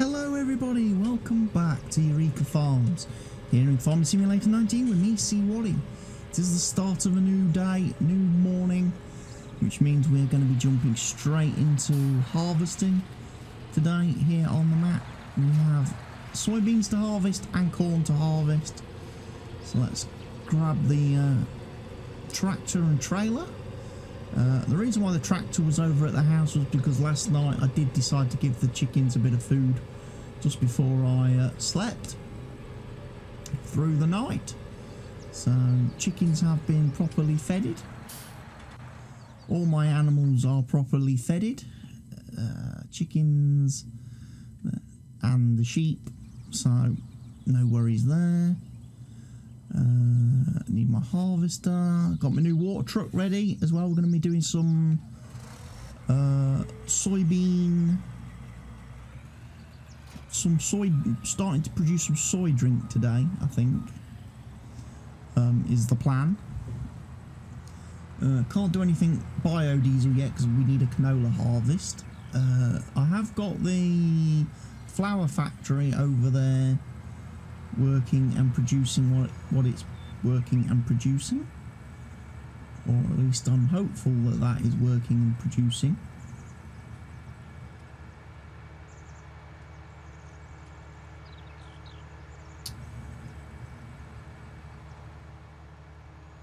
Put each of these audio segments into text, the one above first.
Hello everybody, welcome back to Eureka Farms, here in Farming Simulator 19 with me, CWATTY. It is the start of a new day, new morning, which means we're going to be jumping straight into harvesting. Today, here on the map, we have soybeans to harvest and corn to harvest. So let's grab the tractor and trailer. The reason why the tractor was over at the house was because last night I did decide to give the chickens a bit of food just before I slept through the night. So chickens have been properly fedded. All my animals are properly fedded. Chickens and the sheep, so no worries there. Need my harvester. Got my new water truck ready as well. We're going to be doing some starting to produce some soy drink today, I think, is the plan. Can't do anything biodiesel yet because we need a canola harvest. I have got the flour factory over there working and producing what it's working and producing, or at least I'm hopeful that that is working and producing.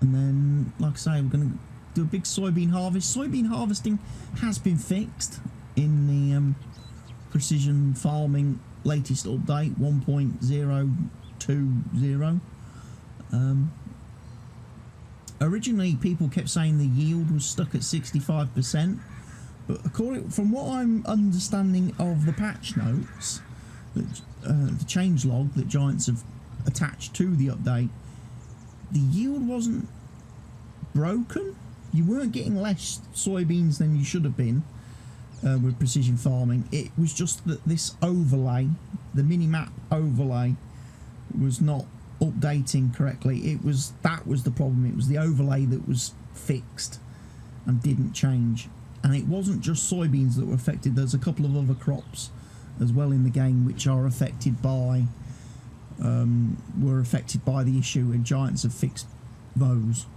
And then, like I say, we're going to do a big soybean harvest. Soybean harvesting has been fixed in the precision farming latest update 1.020. Originally people kept saying the yield was stuck at 65%, but from what I'm understanding of the patch notes, the change log that Giants have attached to the update, the yield wasn't broken. You weren't getting less soybeans than you should have been with precision farming. It was just that this overlay, the mini-map overlay, was not updating correctly. That was the problem. It was the overlay that was fixed and didn't change. And it wasn't just soybeans that were affected. There's a couple of other crops as well in the game which are affected by were affected by the issue, and Giants have fixed those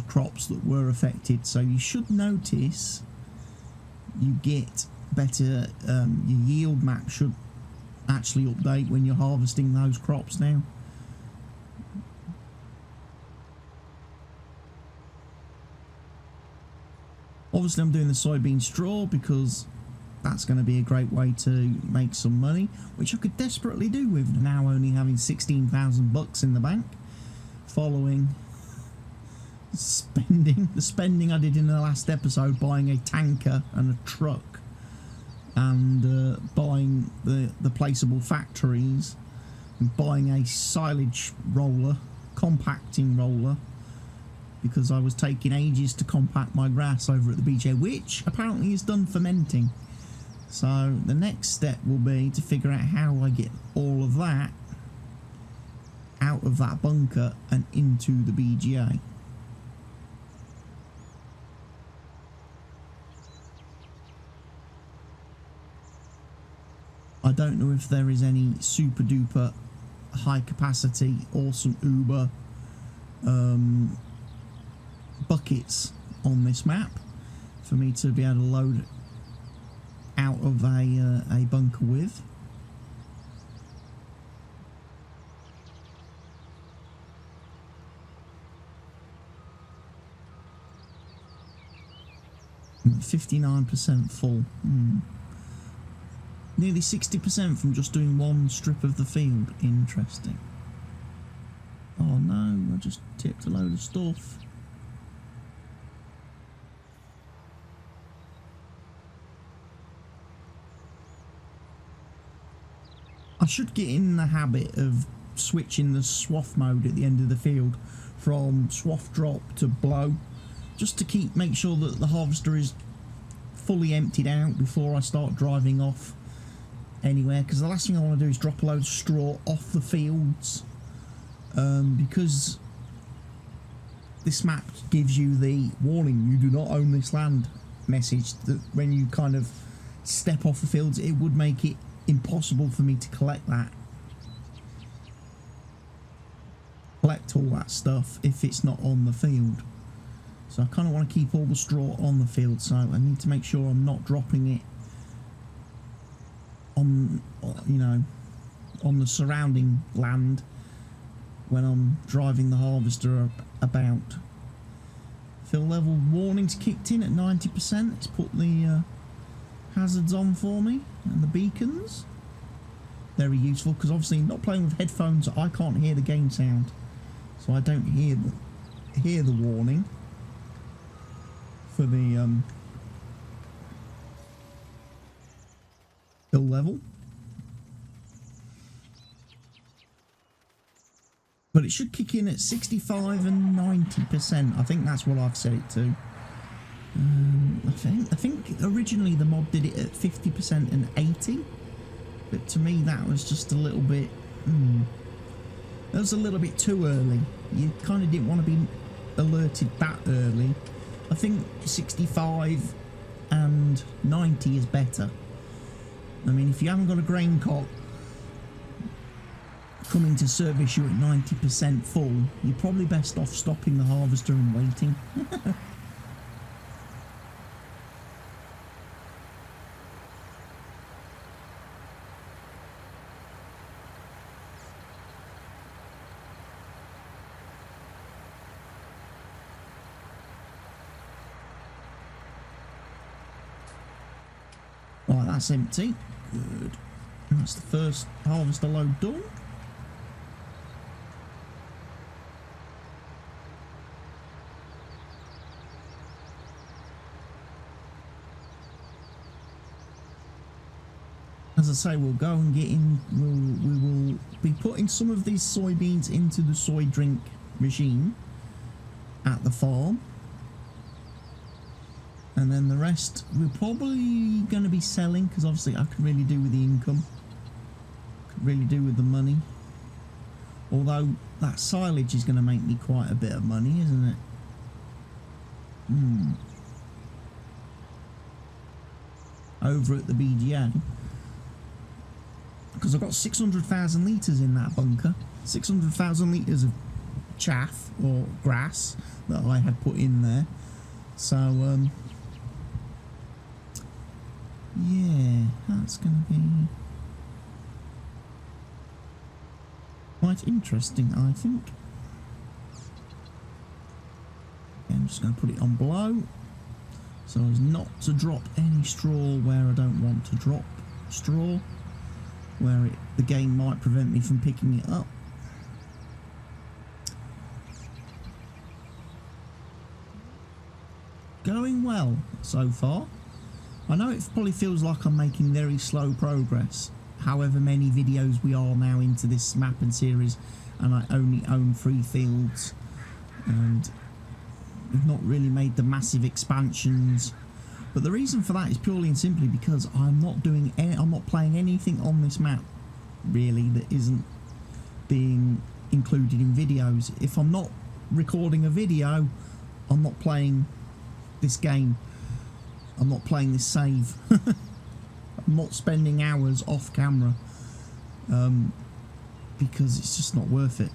crops that were affected. So you should notice you get better, your yield map should actually update when you're harvesting those crops now. Obviously I'm doing the soybean straw because that's going to be a great way to make some money, which I could desperately do with now only having 16,000 bucks in the bank, following the spending I did in the last episode, buying a tanker and a truck, and buying the placeable factories, and buying a silage roller, compacting roller, because I was taking ages to compact my grass over at the BJ, which apparently is done fermenting. So the next step will be to figure out how I get all of that out of that bunker and into the BGA. I don't know if there is any super duper high capacity awesome Uber buckets on this map for me to be able to load out of a bunker with. I'm 59% full. Nearly 60% from just doing one strip of the field. Interesting. Oh no, I just tipped a load of stuff. I should get in the habit of switching the swath mode at the end of the field from swath drop to blow, just to make sure that the harvester is fully emptied out before I start driving off anywhere, because the last thing I want to do is drop a load of straw off the fields, because this map gives you the warning, you do not own this land message, that when you kind of step off the fields, it would make it impossible for me to collect all that stuff if it's not on the field. So I kind of want to keep all the straw on the field, so I need to make sure I'm not dropping it on, you know, on the surrounding land when I'm driving the harvester about. Fill level warnings kicked in at 90%. It's put the hazards on for me and the beacons. Very useful, because obviously not playing with headphones, I can't hear the game sound, so I don't hear the warning for the fill level. But it should kick in at 65 and 90%. I think that's what I've set it to. I think originally the mod did it at 50% and 80, but to me that was just a little bit. That was a little bit too early. You kind of didn't want to be alerted that early. I think 65 and 90 is better. I mean, if you haven't got a grain cart coming to service you at 90% full, you're probably best off stopping the harvester and waiting. Right, that's empty. Good. That's the first harvester load done. As I say, we'll go and get in. We will be putting some of these soybeans into the Soydrink machine at the farm, and then the rest we're probably going to be selling, because obviously I can really do with the income, can really do with the money. Although that silage is going to make me quite a bit of money, isn't it? Over at the BGA. Because I've got 600,000 litres in that bunker. 600,000 litres of chaff or grass that I had put in there. So, yeah, that's going to be quite interesting, I think. Okay, I'm just going to put it on below, so as not to drop any straw where I don't want to drop straw, where the game might prevent me from picking it up. Going well so far. I know it probably feels like I'm making very slow progress, however many videos we are now into this map and series, and I only own 3 fields, and we've not really made the massive expansions. But the reason for that is purely and simply because I'm not playing anything on this map really that isn't being included in videos. If I'm not recording a video, I'm not playing this game. I'm not playing this save. I'm not spending hours off camera, because it's just not worth it.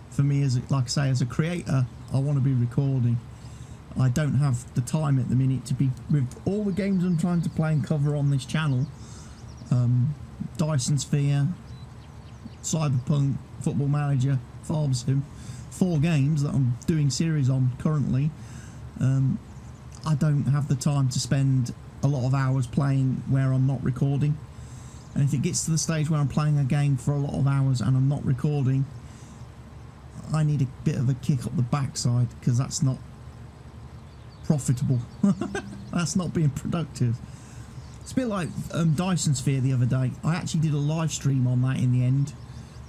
For me, like I say, as a creator, I want to be recording. I don't have the time at the minute to be with all the games I'm trying to play and cover on this channel. Dyson Sphere, Cyberpunk, Football Manager, Farm Sim, 4 games that I'm doing series on currently. I don't have the time to spend a lot of hours playing where I'm not recording. And if it gets to the stage where I'm playing a game for a lot of hours and I'm not recording, I need a bit of a kick up the backside, because that's not profitable. That's not being productive. It's a bit like Dyson Sphere the other day. I actually did a live stream on that in the end.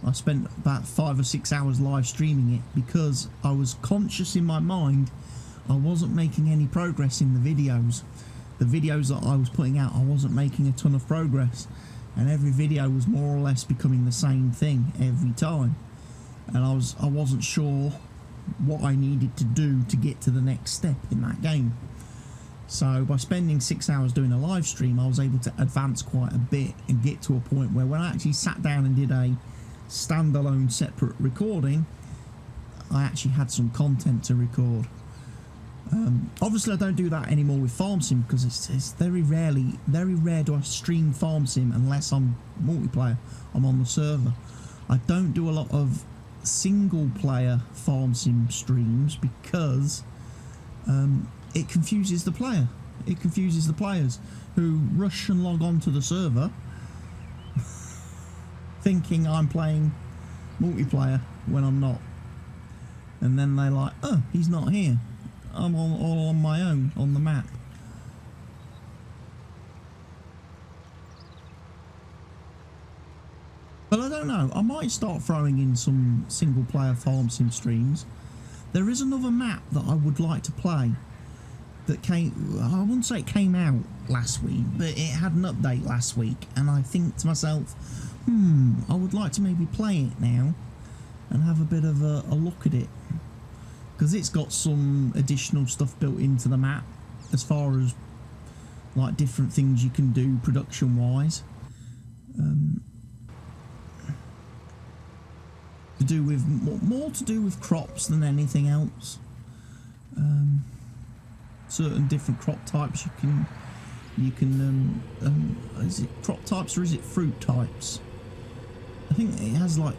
I spent about 5 or 6 hours live streaming it, because I was conscious in my mind I wasn't making any progress in the videos. The videos that I was putting out, I wasn't making a ton of progress, and every video was more or less becoming the same thing every time, and I wasn't sure what I needed to do to get to the next step in that game. So by spending 6 hours doing a live stream, I was able to advance quite a bit and get to a point where when I actually sat down and did a standalone separate recording, I actually had some content to record. Obviously I don't do that anymore with Farm Sim, because it's very rare do I stream Farm Sim unless I'm multiplayer, I'm on the server. I don't do a lot of single player Farm Sim streams because it confuses the player. It confuses the players who rush and log on to the server thinking I'm playing multiplayer when I'm not. And then they're like, oh, he's not here. I'm all on my own on the map. But I don't know, I might start throwing in some single player Farm Sim streams. There is another map that I would like to play that came, I wouldn't say it came out last week, but it had an update last week, and I think to myself, I would like to maybe play it now and have a bit of a look at it, because it's got some additional stuff built into the map as far as like different things you can do production wise, to do with more to do with crops than anything else. Certain different crop types you can is it crop types or is it fruit types? I think it has like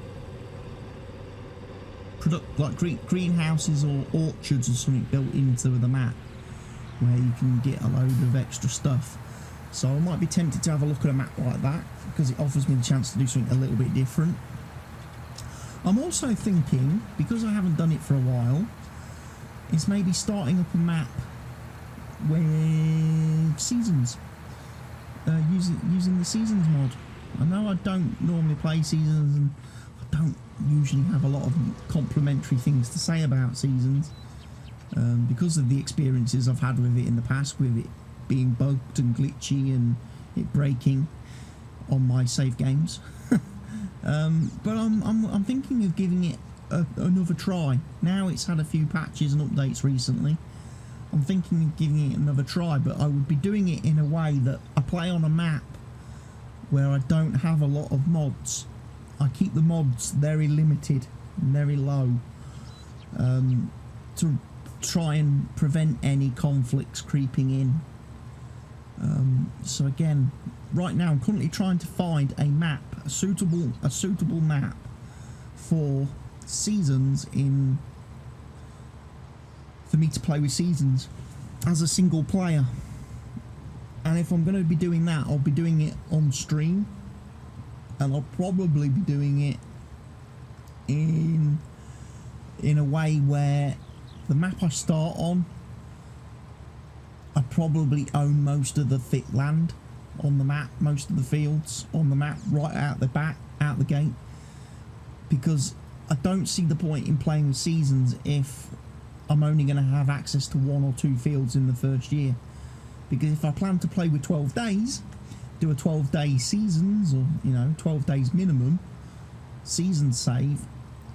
greenhouses or orchards or something built into the map where you can get a load of extra stuff. So I might be tempted to have a look at a map like that because it offers me the chance to do something a little bit different. I'm also thinking, because I haven't done it for a while, is maybe starting up a map with seasons, using the seasons mod. I know I don't normally play seasons, and I don't usually have a lot of complimentary things to say about seasons, because of the experiences I've had with it in the past, with it being bugged and glitchy and it breaking on my save games. But I'm thinking of giving it another try. Now it's had a few patches and updates recently. I'm thinking of giving it another try, but I would be doing it in a way that I play on a map where I don't have a lot of mods. I keep the mods very limited and very low, to try and prevent any conflicts creeping in. So again, right now I'm currently trying to find a map, a suitable map for seasons for me to play with seasons as a single player. And if I'm going to be doing that, I'll be doing it on stream, and I'll probably be doing it in a way where the map I start on, I probably own most of the fit land on the map, most of the fields on the map right out the gate, because I don't see the point in playing with seasons if I'm only going to have access to 1 or 2 fields in the first year. Because if I plan to play with 12 days, do a 12-day seasons, or 12 days minimum season save,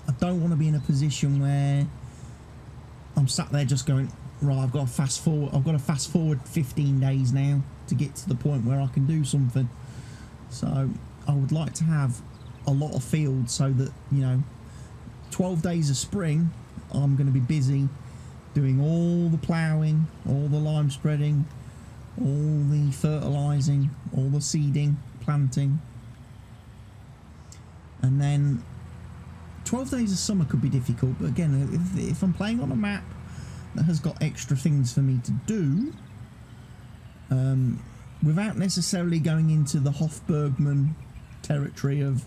I don't want to be in a position where I'm sat there just going, right, I've got to fast forward 15 days now to get to the point where I can do something. So I would like to have a lot of fields so that 12 days of spring I'm going to be busy doing all the ploughing, all the lime spreading, all the fertilising, all the seeding, planting. And then 12 days of summer could be difficult, but again, if I'm playing on a map that has got extra things for me to do, without necessarily going into the Hofbergman territory of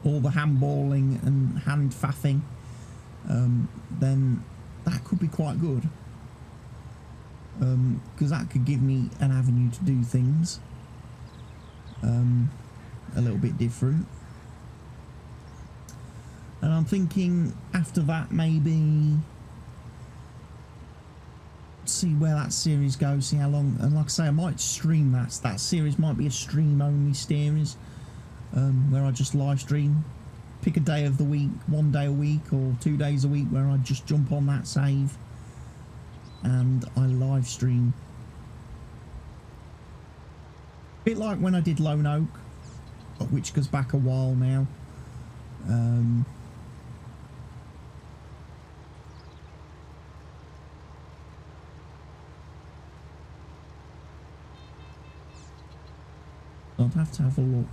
all the handballing and hand faffing, then that could be quite good, because that could give me an avenue to do things a little bit different. And I'm thinking after that, maybe see where that series goes, see how long, and like I say, I might stream that series. Might be a stream only series, where I just live stream, pick a day of the week, 1 day a week or 2 days a week, where I just jump on that save and I live stream Bit like when I did Lone Oak, which goes back a while now. I'd have to have a look.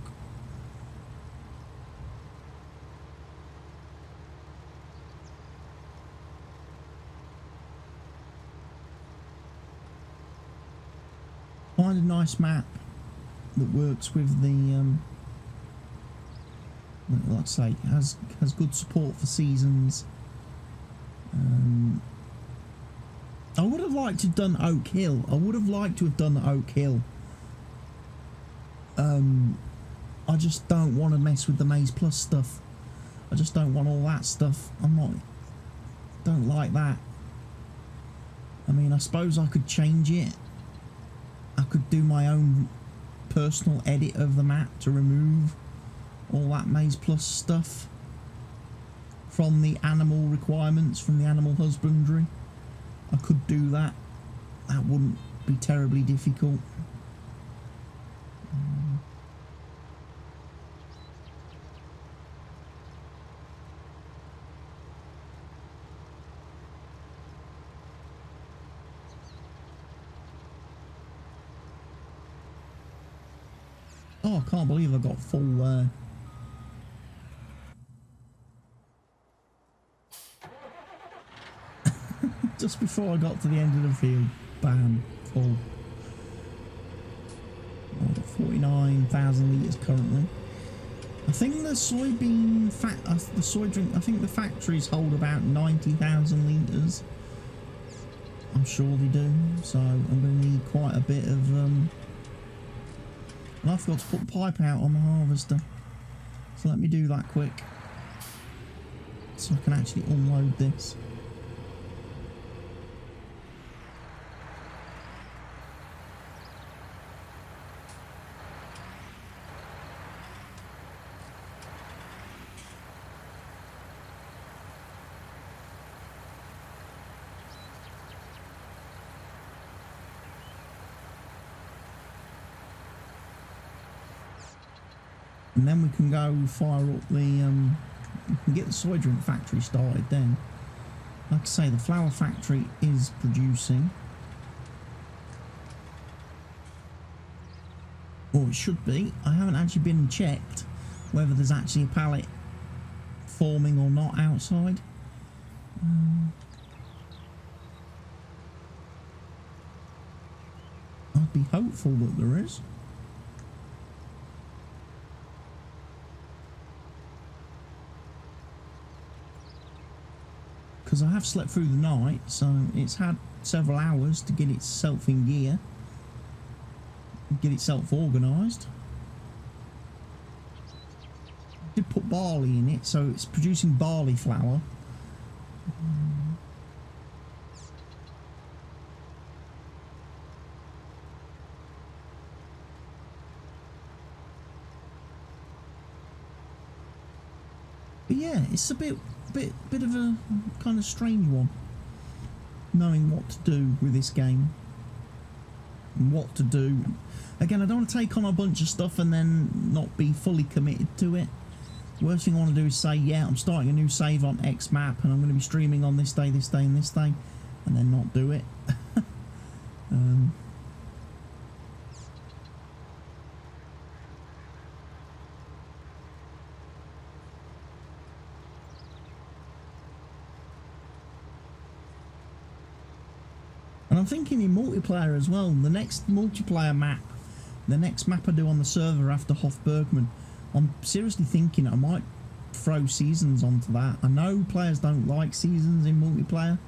Find a nice map that works with the like I say, has good support for seasons. I would have liked to have done Oak Hill. I would have liked to have done Oak Hill. I just don't want to mess with the Maize Plus stuff. I just don't want all that stuff. Don't like that. I mean, I suppose I could change it. I could do my own personal edit of the map to remove all that Maize Plus stuff from the animal requirements, from the animal husbandry. I could do that. That wouldn't be terribly difficult. Oh, I can't believe I got full just before I got to the end of the field, bam, full. 49,000 litres currently. I think the soybean the Soydrink, I think the factories hold about 90,000 litres. I'm sure they do, so I'm going to need quite a bit of and I forgot to put the pipe out on the harvester, so let me do that quick so I can actually unload this. And then we can go fire up the, we can get the Soydrink Factory started then. Like I say, the flour factory is producing. Or it should be. I haven't actually been and checked whether there's actually a pallet forming or not outside. I'd be hopeful that there is. Because I have slept through the night, so it's had several hours to get itself in gear, get itself organised. I did put barley in it, so it's producing barley flour. But yeah, it's a bit of a kind of strange one, knowing what to do with this game and what to do. Again, I don't want to take on a bunch of stuff and then not be fully committed to it. Worst thing I want to do is say, yeah, I'm starting a new save on X map and I'm going to be streaming on this day, and this day, and then not do it. And I'm thinking in multiplayer as well, the next multiplayer map, the next map I do on the server after Hofbergman, I'm seriously thinking I might throw seasons onto that. I know players don't like seasons in multiplayer,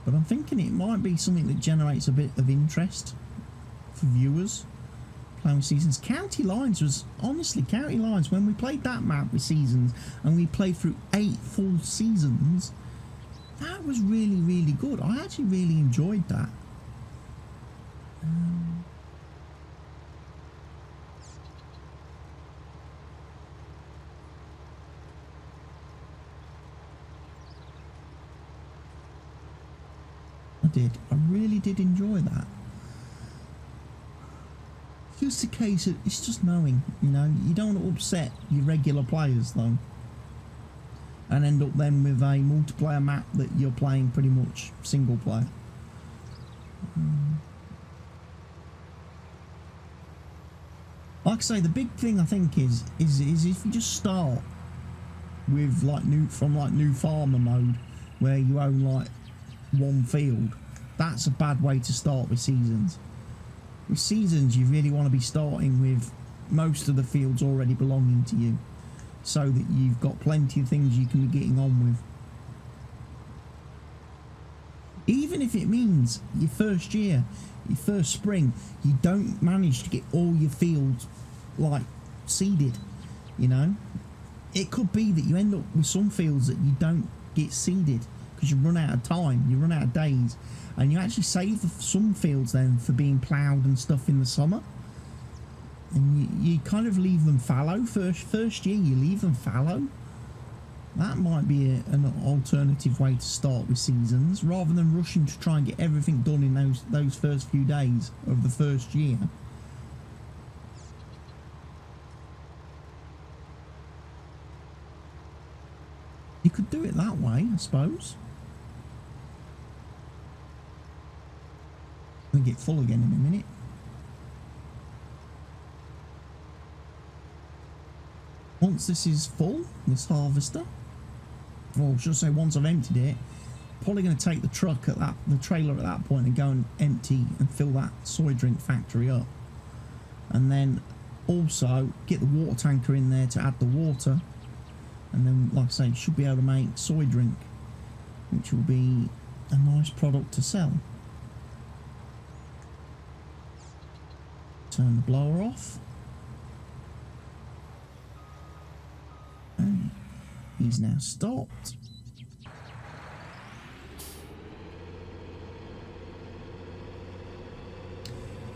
but I'm thinking it might be something that generates a bit of interest for viewers playing with seasons. County Lines was, honestly, County Lines, when we played that map with seasons and we played through 8 full seasons, that was really, really good. I actually really enjoyed that. I really did enjoy that. Just a case of, it's just knowing, you know, you don't want to upset your regular players though, and end up then with a multiplayer map that you're playing pretty much single player. Like I say, the big thing I think is if you just start with like new farmer mode where you own like one field, that's a bad way to start with seasons. With seasons, you really want to be starting with most of the fields already belonging to you, so that you've got plenty of things you can be getting on with. Even if it means your first year, your first spring, you don't manage to get all your fields like seeded, you know, it could be that you end up with some fields that you don't get seeded because you run out of time, you run out of days, and you actually save some fields then for being ploughed and stuff in the summer, and you kind of leave them fallow. First year you leave them fallow. That might be an alternative way to start with seasons, rather than rushing to try and get everything done in those first few days of the first year. You could do it that way, I suppose. We'll get full again in a minute. Once this is full, this harvester, or should I say once I've emptied it, probably going to take the truck at the trailer at that point and go and empty and fill that Soydrink Factory up. And then also get the water tanker in there to add the water. And then, like I say, should be able to make soy drink, which will be a nice product to sell. Turn the blower off. And he's now stopped.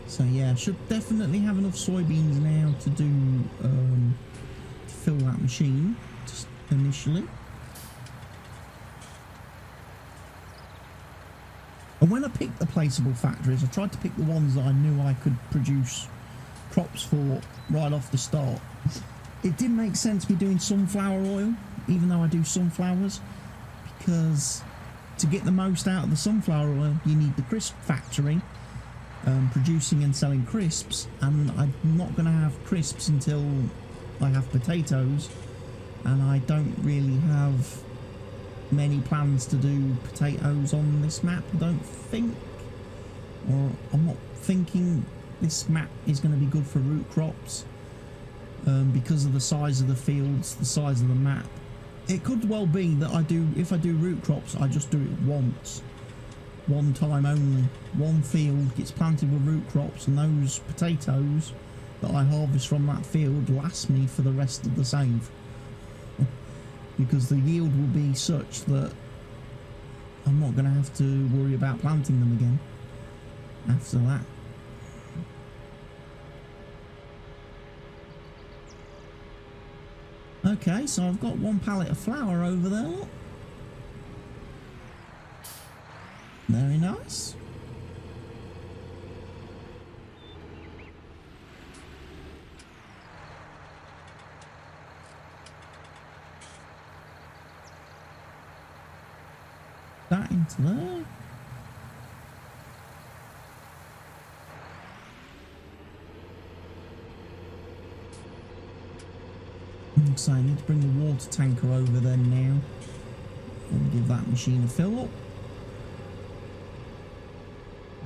So yeah, should definitely have enough soybeans now to do to fill that machine just initially. And when I picked the placeable factories, I tried to pick the ones that I knew I could produce crops for right off the start. It didn't make sense me doing sunflower oil, even though I do sunflowers, because to get the most out of the sunflower oil, you need the crisp factory producing and selling crisps, and I'm not going to have crisps until I have potatoes, and I don't really have many plans to do potatoes on this map, I don't think, or I'm not thinking this map is going to be good for root crops because of the size of the fields, the size of the map. It could well be that if I do root crops, I just do it once, one time only. One field gets planted with root crops, and those potatoes that I harvest from that field last me for the rest of the save. Because the yield will be such that I'm not going to have to worry about planting them again after that. Okay, so I've got one pallet of flour over there. Very nice. That into there. So I need to bring the water tanker over there now and give that machine a fill up.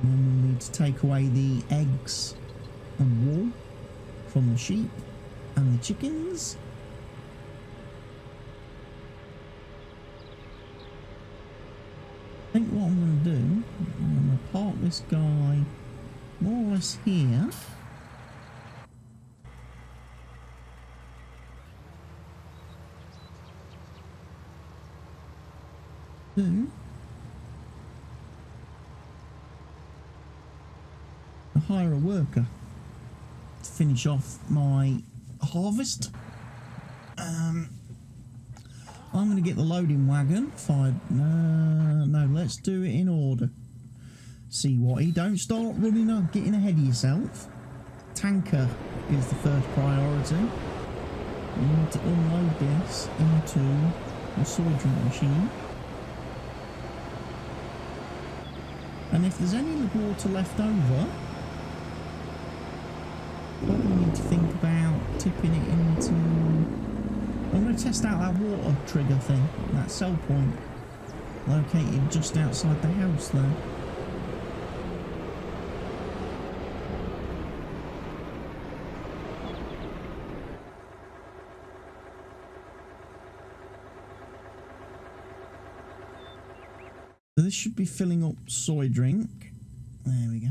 And then we'll need to take away the eggs and wool from the sheep and the chickens. I think what I'm going to do, I'm going to park this guy more or less here. I hire a worker to finish off my harvest. I'm going to get the loading wagon. No, let's do it in order. See what he don't start running up, getting ahead of yourself. tanker is the first priority. We need to unload this into the Soydrink machine. And if there's any water left over, probably need to think about tipping it into... I'm going to test out that water trigger thing, that cell point, located just outside the house there. So this should be filling up Soydrink. There we go.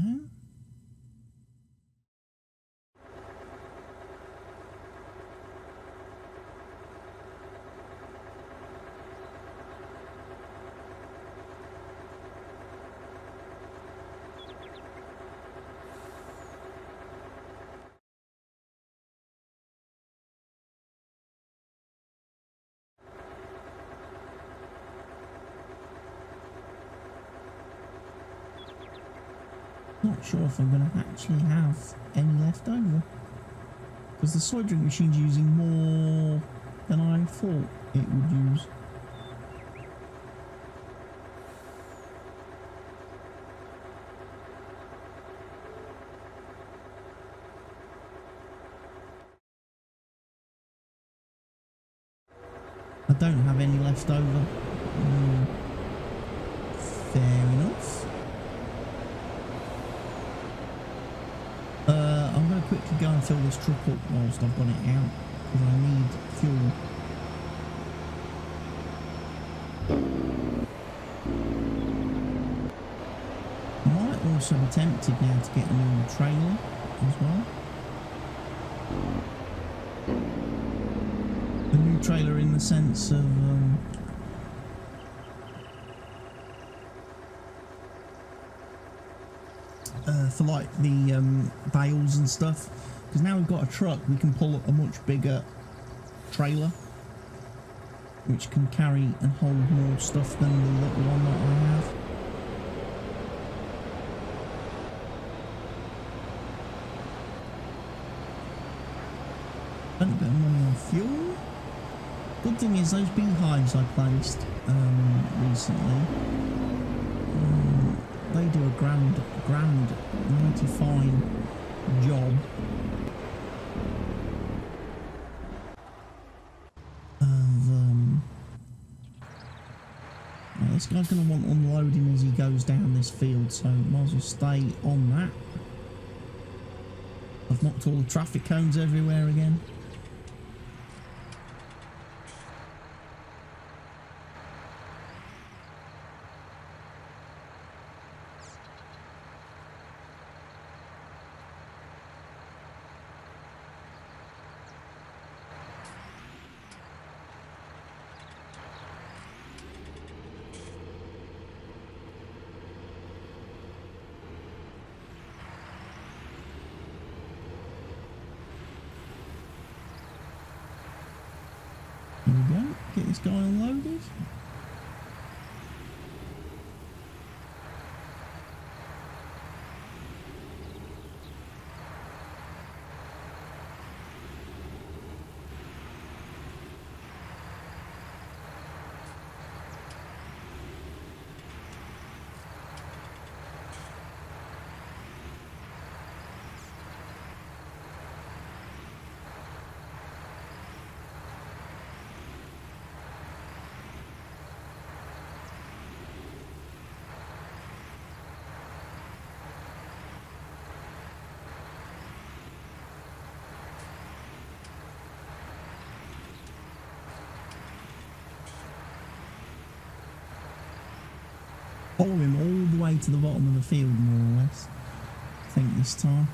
Not sure if I'm going to actually have any left over, because the Soydrink machine's using more than I thought it would use. I don't have any left over. Fair enough. I'm going to quickly go and fill this truck up whilst I've got it out, because I need fuel. I might also be tempted now to get a new trailer as well. A new trailer in the sense of for like the bales and stuff, because now we've got a truck, we can pull up a much bigger trailer which can carry and hold more stuff than the little one that I have. Spent a bit of money on fuel. Good thing is those beehives I placed recently, they do a grand, mighty fine job of, well, this guy's going to want unloading as he goes down this field, so might as well stay on that. I've knocked all the traffic cones everywhere again. Here we go, get this guy unloaded. Follow him all the way to the bottom of the field, more or less, I think this time.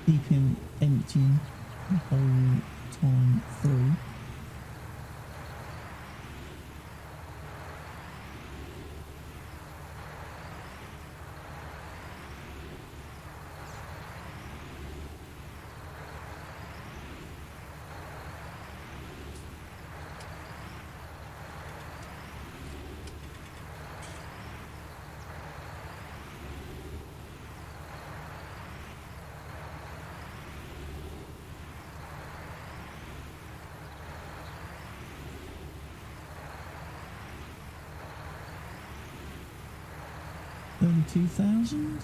Keep him emptying the whole time through. 32,000?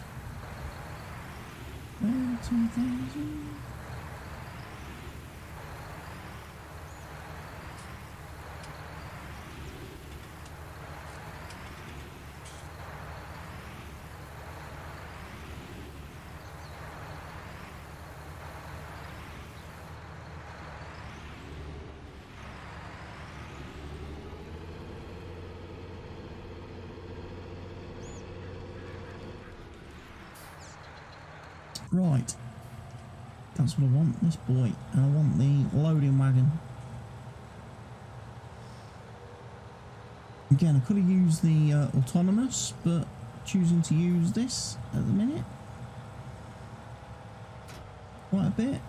32,000? Right, that's what I want, this boy, and I want the loading wagon. Again, I could have used the autonomous, but choosing to use this at the minute. Quite a bit.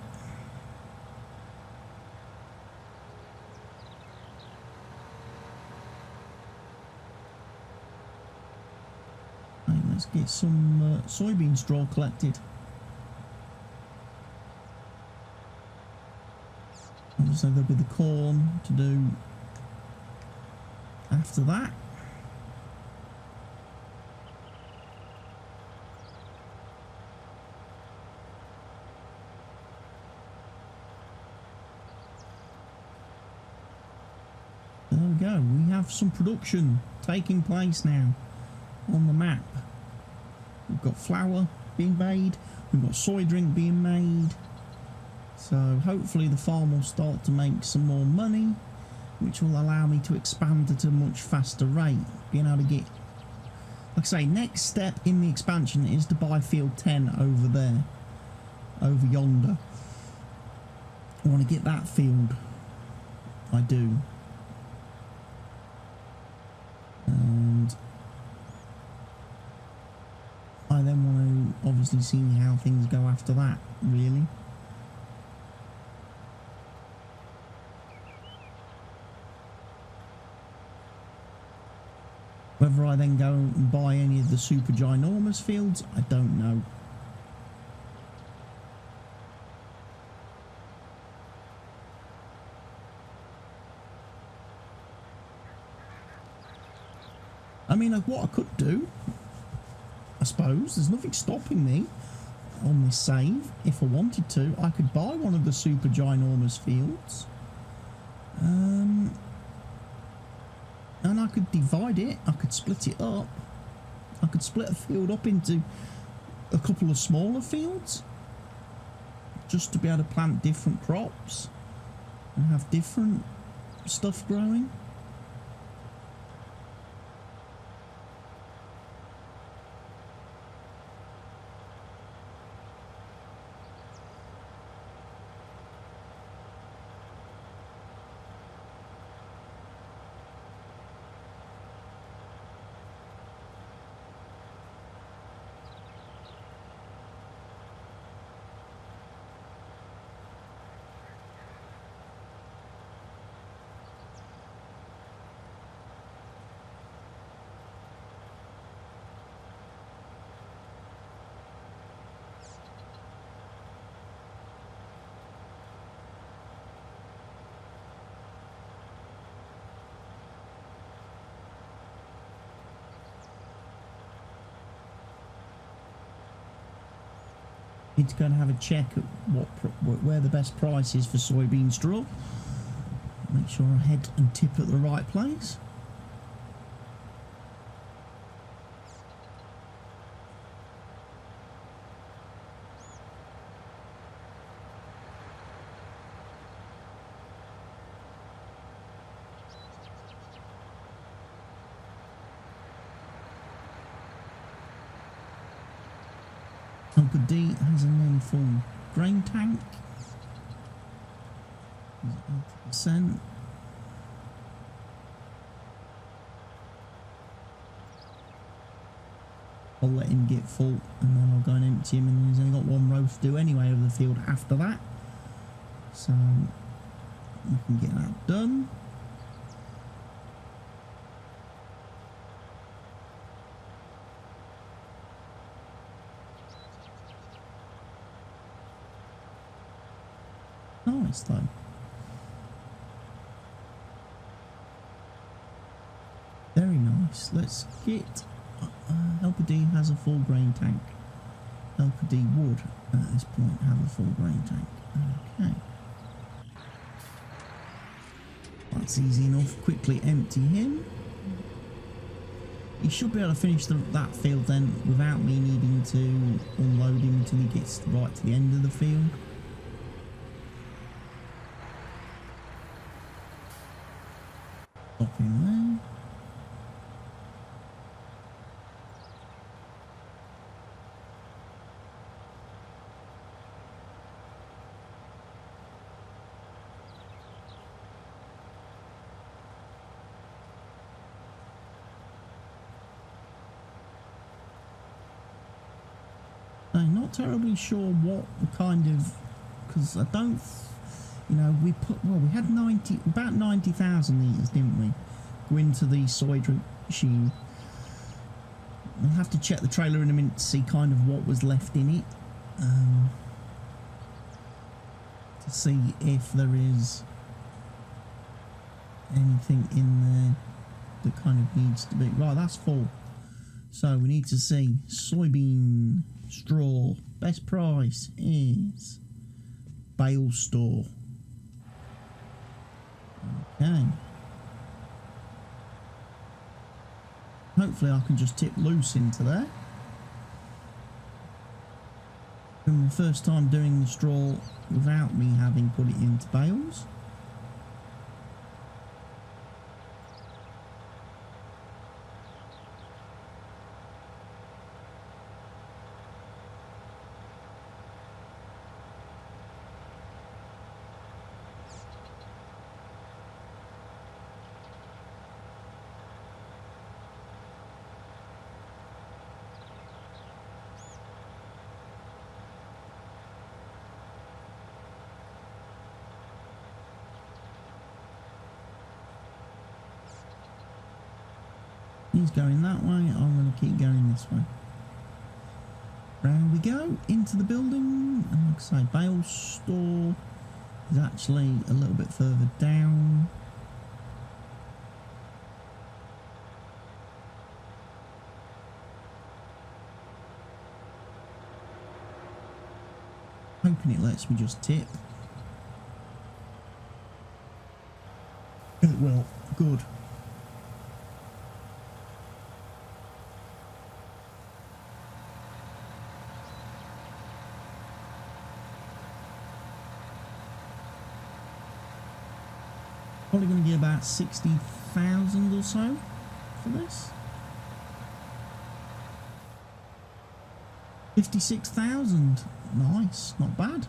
Right, let's get some soybean straw collected. Obviously there'll be the corn to do after that. There we go, we have some production taking place now on the map. We've got flour being made, we've got soy drink being made. So hopefully the farm will start to make some more money, which will allow me to expand at a much faster rate. Being able to get, like I say, next step in the expansion is to buy field 10 over there, over yonder. I want to get that field. I do. And I then want to obviously see how things go after that, really. Whether I then go and buy any of the super ginormous fields, I don't know. I mean, like, what I could do, I suppose, there's nothing stopping me on this save. If I wanted to, I could buy one of the super ginormous fields. And I could divide it, I could split it up. I could split a field up into a couple of smaller fields, just to be able to plant different crops and have different stuff growing. Need to go and have a check at where the best price is for soybean straw. Make sure I head and tip at the right place. Number D has a non-full grain tank. 80%. I'll let him get full and then I'll go and empty him, and then he's only got one row to do anyway over the field after that. So we can get that done. Nice though. Very nice. Let's get Helper D has a full grain tank. Helper D would, at this point, have a full grain tank. Okay. That's easy enough. Quickly empty him. He should be able to finish that field then without me needing to unload him until he gets right to the end of the field. Stop him there. I'm not terribly sure what the kind of, because I don't, you know, we had about 90,000 litres, didn't we, go into the Soydrink machine. I'll have to check the trailer in a minute to see kind of what was left in it, to see if there is anything in there that kind of needs to be, right, that's full. So we need to see soybean straw. Best price is bale store. Okay. Hopefully I can just tip loose into there. It's my first time doing the straw without me having put it into bales. He's going that way, I'm going to keep going this way. Round we go, into the building, and like I say, bale store is actually a little bit further down. Hoping it lets me just tip. It will, good. Probably going to get about 60,000 or so for this. 56,000. Nice, not bad.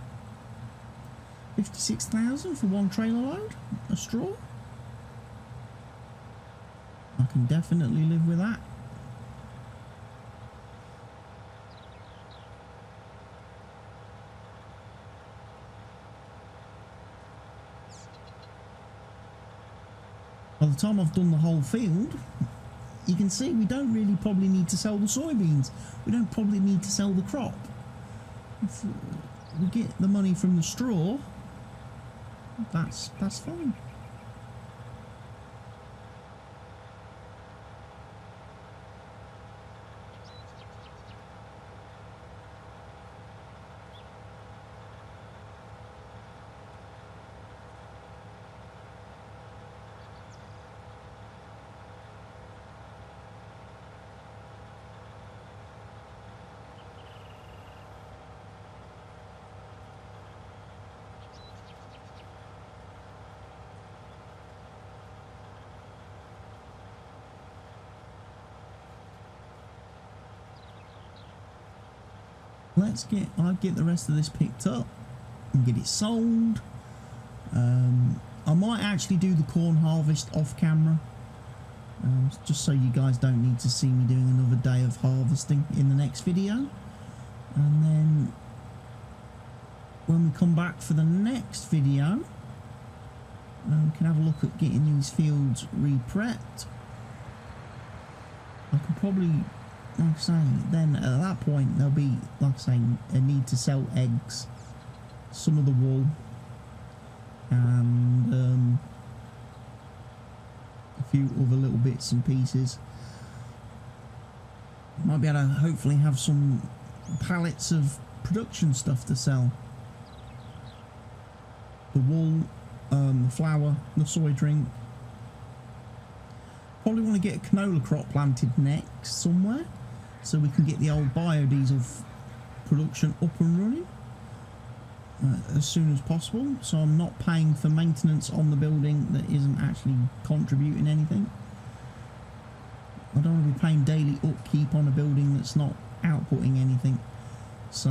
56,000 for one trailer load, a straw. I can definitely live with that. By the time I've done the whole field, you can see we don't really probably need to sell the soybeans. We don't probably need to sell the crop. If we get the money from the straw, that's fine. I'll get the rest of this picked up and get it sold. I might actually do the corn harvest off camera, just so you guys don't need to see me doing another day of harvesting in the next video. And then when we come back for the next video, we can have a look at getting these fields re-prepped. I could probably, like I say, then at that point there'll be, like I say, a need to sell eggs, some of the wool, and a few other little bits and pieces. Might be able to hopefully have some pallets of production stuff to sell. The wool, the flour, the soy drink. Probably want to get a canola crop planted next somewhere, so we can get the old biodiesel production up and running as soon as possible, so I'm not paying for maintenance on the building that isn't actually contributing anything. I don't want to be paying daily upkeep on a building that's not outputting anything. So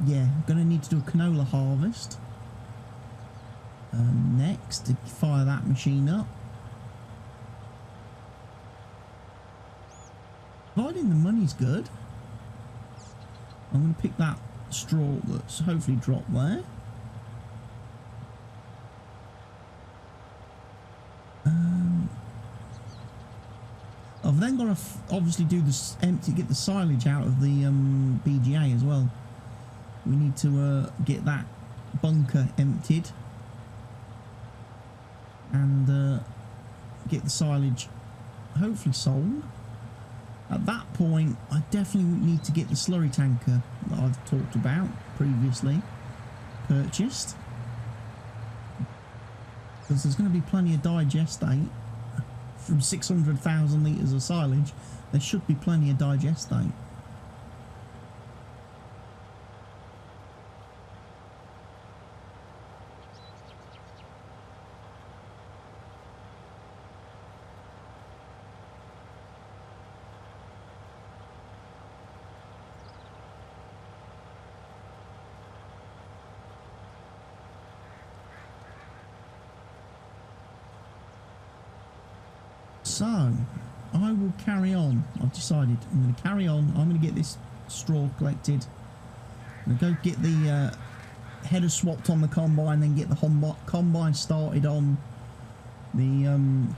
yeah, I'm going to need to do a canola harvest next to fire that machine up. Providing the money's good, I'm going to pick that straw that's hopefully dropped there. I've then got to obviously do this get the silage out of the BGA as well. We need to get that bunker emptied and get the silage hopefully sold. At that point, I definitely need to get the slurry tanker that I've talked about previously purchased, because there's going to be plenty of digestate from 600,000 litres of silage. There should be plenty of digestate. So, I will carry on. I've decided I'm going to carry on. I'm going to get this straw collected. I'm going to go get the header swapped on the combine, then get the combine started on the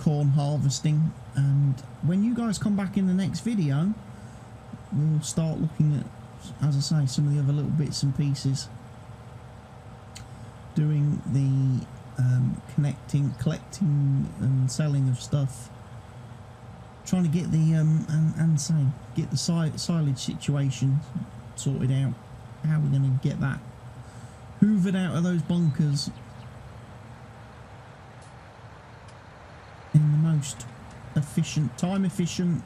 corn harvesting. And when you guys come back in the next video, we'll start looking at, as I say, some of the other little bits and pieces. Doing the collecting and selling of stuff. Trying to get the get the silage situation sorted out. How we're going to get that hoovered out of those bunkers in the most efficient, time efficient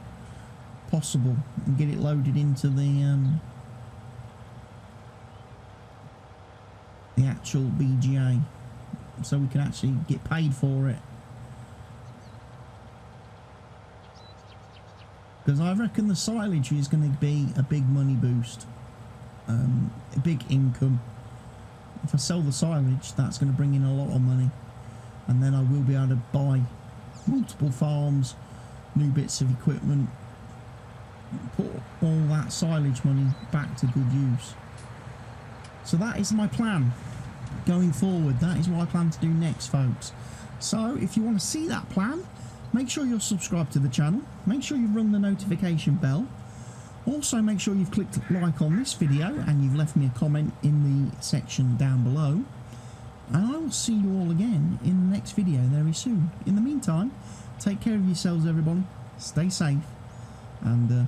possible, and get it loaded into the actual BGA, so we can actually get paid for it. Because I reckon the silage is going to be a big money boost, a big income. If I sell the silage, that's going to bring in a lot of money, and then I will be able to buy multiple farms, new bits of equipment, put all that silage money back to good use. So that is my plan going forward. That is what I plan to do next, folks. So if you want to see that plan, make sure you're subscribed to the channel. Make sure you've rung the notification bell. Also, make sure you've clicked like on this video and you've left me a comment in the section down below. And I will see you all again in the next video very soon. In the meantime, take care of yourselves, everybody. Stay safe. And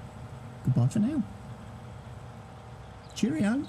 goodbye for now. Cheerio.